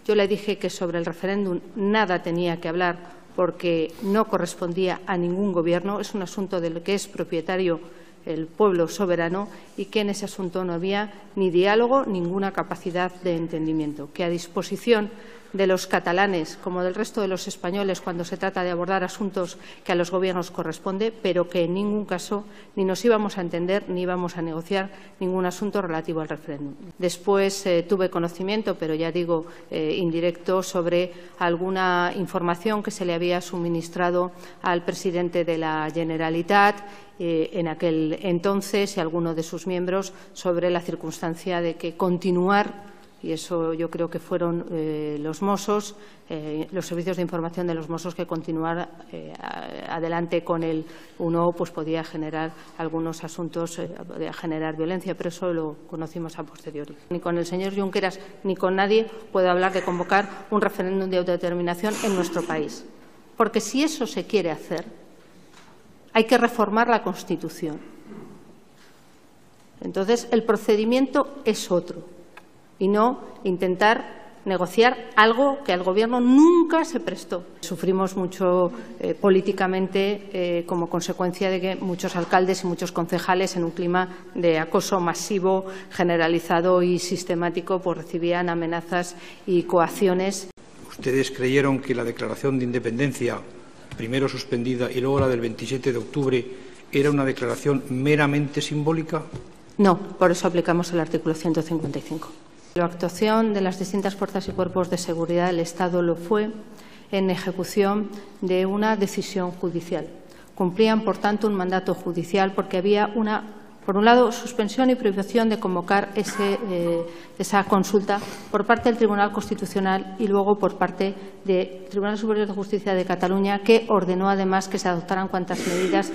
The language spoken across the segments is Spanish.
Yo le dije que sobre el referéndum nada tenía que hablar porque no correspondía a ningún gobierno, es un asunto del que es propietario el pueblo soberano y que en ese asunto no había ni diálogo, ninguna capacidad de entendimiento, que a disposición de los catalanes como del resto de los españoles cuando se trata de abordar asuntos que a los gobiernos corresponde, pero que en ningún caso ni nos íbamos a entender ni íbamos a negociar ningún asunto relativo al referéndum. Después tuve conocimiento, pero ya digo indirecto, sobre alguna información que se le había suministrado al presidente de la Generalitat en aquel entonces y a alguno de sus miembros sobre la circunstancia de que continuar, y eso yo creo que fueron los Mossos, los servicios de información de los Mossos, que continuar adelante con el 1 pues podía generar algunos asuntos, podía generar violencia, pero eso lo conocimos a posteriori. Ni con el señor Junqueras ni con nadie puedo hablar de convocar un referéndum de autodeterminación en nuestro país, porque si eso se quiere hacer, hay que reformar la Constitución. Entonces, el procedimiento es otro y no intentar negociar algo que al Gobierno nunca se prestó. Sufrimos mucho políticamente como consecuencia de que muchos alcaldes y muchos concejales, en un clima de acoso masivo, generalizado y sistemático, pues recibían amenazas y coacciones. ¿Ustedes creyeron que la declaración de independencia, primero suspendida y luego la del 27 de octubre, era una declaración meramente simbólica? No, por eso aplicamos el artículo 155. La actuación de las distintas fuerzas y cuerpos de seguridad del Estado lo fue en ejecución de una decisión judicial. Cumplían, por tanto, un mandato judicial porque había por un lado, suspensión y prohibición de convocar esa consulta por parte del Tribunal Constitucional y luego por parte del Tribunal Superior de Justicia de Cataluña, que ordenó además que se adoptaran cuantas medidas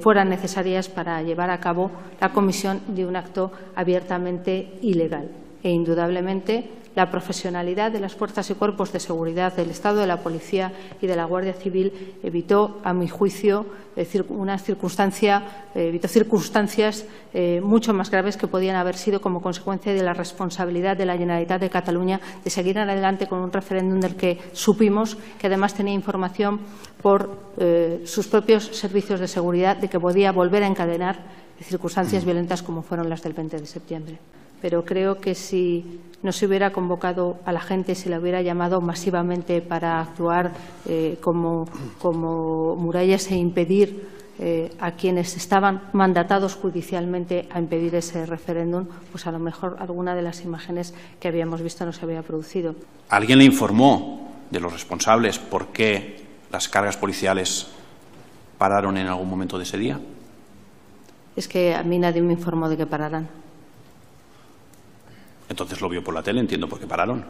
fueran necesarias para llevar a cabo la comisión de un acto abiertamente ilegal. E indudablemente la profesionalidad de las fuerzas y cuerpos de seguridad del Estado, de la Policía y de la Guardia Civil evitó, a mi juicio, circunstancias mucho más graves que podían haber sido como consecuencia de la responsabilidad de la Generalitat de Cataluña de seguir adelante con un referéndum del que supimos que además tenía información por sus propios servicios de seguridad de que podía volver a encadenar circunstancias violentas como fueron las del 20 de septiembre. Pero creo que si no se hubiera convocado a la gente, si la hubiera llamado masivamente para actuar como murallas e impedir a quienes estaban mandatados judicialmente a impedir ese referéndum, pues a lo mejor alguna de las imágenes que habíamos visto no se había producido. ¿Alguien le informó de los responsables por qué las cargas policiales pararon en algún momento de ese día? Es que a mí nadie me informó de que pararan. Entonces lo vio por la tele, entiendo por qué pararon.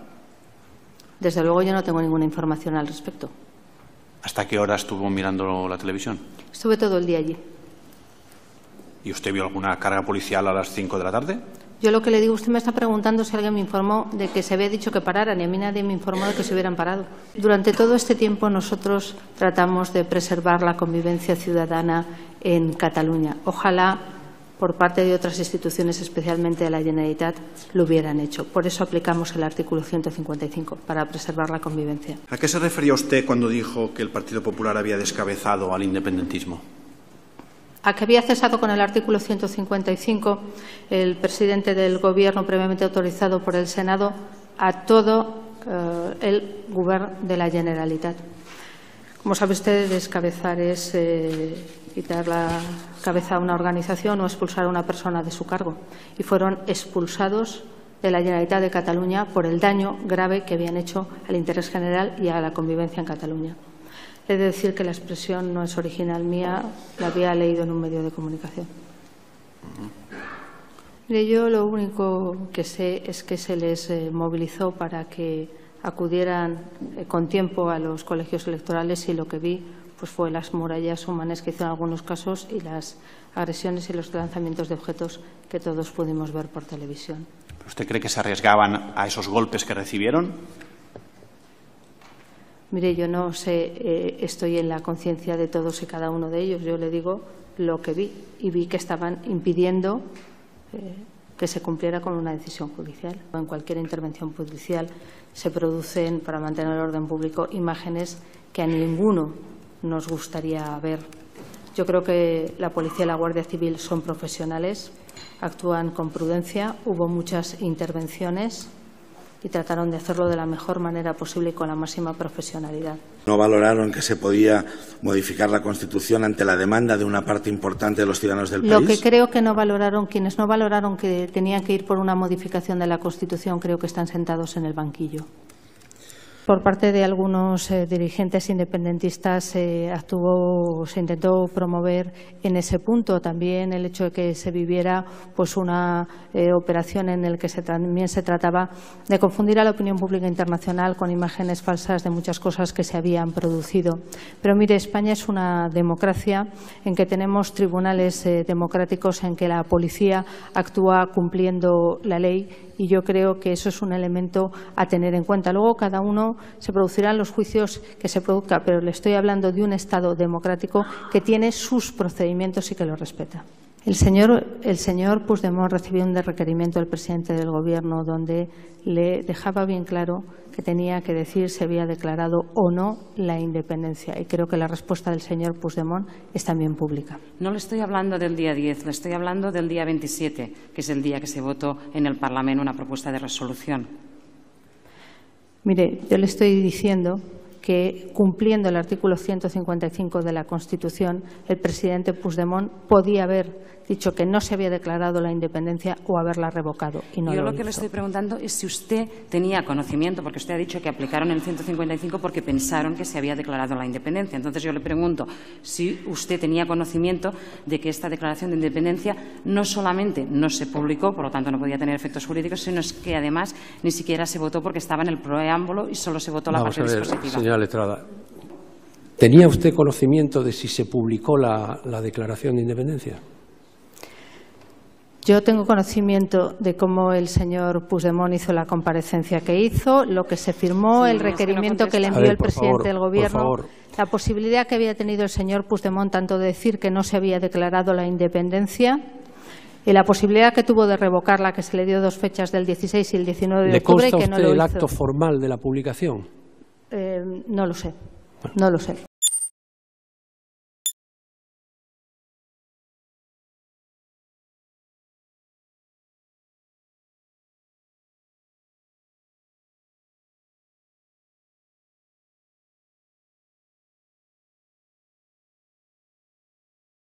Desde luego yo no tengo ninguna información al respecto. ¿Hasta qué hora estuvo mirando la televisión? Estuve todo el día allí. ¿Y usted vio alguna carga policial a las 5 de la tarde? Yo lo que le digo, usted me está preguntando si alguien me informó de que se había dicho que pararan y a mí nadie me informó de que se hubieran parado. Durante todo este tiempo nosotros tratamos de preservar la convivencia ciudadana en Cataluña. Ojalá por parte de otras instituciones, especialmente de la Generalitat, lo hubieran hecho. Por eso aplicamos el artículo 155, para preservar la convivencia. ¿A qué se refería usted cuando dijo que el Partido Popular había descabezado al independentismo? A que había cesado con el artículo 155 el presidente del Gobierno, previamente autorizado por el Senado, a todo el Govern de la Generalitat. Como sabe usted, descabezar es quitar la cabeza a una organización o expulsar a una persona de su cargo. Y fueron expulsados de la Generalitat de Cataluña por el daño grave que habían hecho al interés general y a la convivencia en Cataluña. He de decir que la expresión no es original mía, la había leído en un medio de comunicación. Mire, yo lo único que sé es que se les movilizó para que acudieran con tiempo a los colegios electorales y lo que vi pues fue las murallas humanas que hizo en algunos casos y las agresiones y los lanzamientos de objetos que todos pudimos ver por televisión. ¿Usted cree que se arriesgaban a esos golpes que recibieron? Mire, yo no sé, estoy en la conciencia de todos y cada uno de ellos. Yo le digo lo que vi y vi que estaban impidiendo que se cumpliera con una decisión judicial. En cualquier intervención judicial se producen, para mantener el orden público, imágenes que a ninguno nos gustaría ver. Yo creo que la policía y la Guardia Civil son profesionales, actúan con prudencia, hubo muchas intervenciones y trataron de hacerlo de la mejor manera posible y con la máxima profesionalidad. ¿No valoraron que se podía modificar la Constitución ante la demanda de una parte importante de los ciudadanos del país? Lo que creo que no valoraron, quienes no valoraron que tenían que ir por una modificación de la Constitución, creo que están sentados en el banquillo. Por parte de algunos dirigentes independentistas se intentó promover en ese punto también el hecho de que se viviera pues una operación en la que también se trataba de confundir a la opinión pública internacional con imágenes falsas de muchas cosas que se habían producido. Pero mire, España es una democracia en que tenemos tribunales democráticos en que la policía actúa cumpliendo la ley y yo creo que eso es un elemento a tener en cuenta. Luego cada uno se producirán los juicios que se produzcan, pero le estoy hablando de un Estado democrático que tiene sus procedimientos y que los respeta. El señor Puigdemont recibió un requerimiento del presidente del Gobierno donde le dejaba bien claro que tenía que decir si había declarado o no la independencia. Y creo que la respuesta del señor Puigdemont es también pública. No le estoy hablando del día 10, le estoy hablando del día 27, que es el día que se votó en el Parlamento una propuesta de resolución. Mire, yo le estoy diciendo que, cumpliendo el artículo 155 de la Constitución, el presidente Puigdemont podía haber dicho que no se había declarado la independencia o haberla revocado. Y no Yo lo lo que hizo. le estoy preguntando es si usted tenía conocimiento, porque usted ha dicho que aplicaron el 155 porque pensaron que se había declarado la independencia. Entonces yo le pregunto si usted tenía conocimiento de que esta declaración de independencia no solamente no se publicó, por lo tanto no podía tener efectos jurídicos, sino que además ni siquiera se votó porque estaba en el preámbulo y solo se votó la parte dispositiva. Señora letrada, ¿tenía usted conocimiento de si se publicó la declaración de independencia? Yo tengo conocimiento de cómo el señor Puigdemont hizo la comparecencia que hizo, lo que se firmó, el requerimiento que le envió el presidente del Gobierno, la posibilidad que había tenido el señor Puigdemont tanto de decir que no se había declarado la independencia y la posibilidad que tuvo de revocarla, que se le dio 2 fechas, del 16 y el 19 de octubre, ¿Le consta que a no usted lo el hizo. acto formal de la publicación? No lo sé, no lo sé.